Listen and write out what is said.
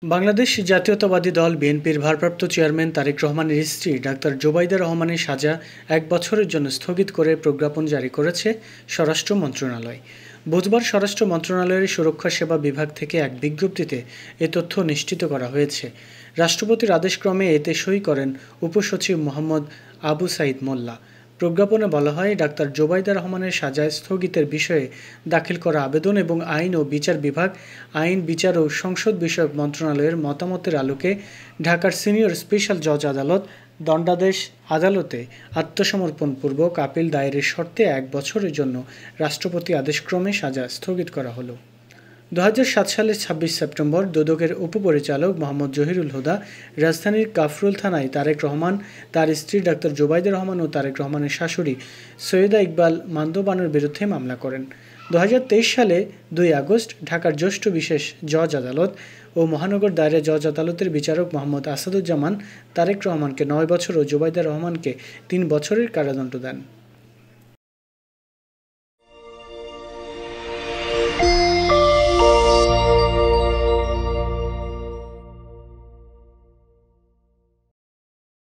বাংলাদেশ জাতীয়তাবাদী দল বিএনপির ভারপ্রাপ্ত চেয়ারম্যান তারেক রহমানের স্ত্রী ডাক্তার জোবাইদা রহমানের সাজা ১ বছরের জন্য স্থগিত করে প্রজ্ঞাপন জারি করেছে স্বরাষ্ট্র মন্ত্রণালয়। বুধবার স্বরাষ্ট্র মন্ত্রণালয়ের সুরক্ষা সেবা বিভাগ থেকে এক বিজ্ঞপ্তিতে এ তথ্য নিশ্চিত করা হয়েছে। রাষ্ট্রপতির আদেশক্রমে এতে সই করেন উপসচিব মোহাম্মদ আবু সাইদ মোল্লা। প্রজ্ঞাপনে বলা হয়, ডাক্তার জোবাইদা রহমানের সাজা স্থগিতের বিষয়ে দাখিল করা আবেদন এবং আইন ও বিচার বিভাগ, আইন, বিচার ও সংসদ বিষয়ক মন্ত্রণালয়ের মতামতের আলোকে ঢাকার সিনিয়র স্পেশাল জজ আদালত দণ্ডাদেশ আদালতে আত্মসমর্পণপূর্বক আপিল দায়েরের শর্তে ১ বছরের জন্য রাষ্ট্রপতি আদেশক্রমে সাজা স্থগিত করা হলো। ২০০৭ সালের ২৬ সেপ্টেম্বর দুদকের উপপরিচালক মোহাম্মদ জহিরুল হুদা রাজধানীর কাফরুল থানায় তারেক রহমান, তার স্ত্রী ডাক্তার জোবাইদা রহমান ও তারেক রহমানের শাশুড়ি সৈয়দা ইকবাল মান্দ-বানুর বিরুদ্ধে মামলা করেন। ২০২৩ সালে ২ আগস্ট ঢাকার জ্যেষ্ঠ বিশেষ জজ আদালত ও মহানগর দায়রা জজ আদালতের বিচারক মোহাম্মদ আসাদুজ্জামান তারেক রহমানকে ৯ বছর ও জোবাইদা রহমানকে ৩ বছরের কারাদণ্ড দেন।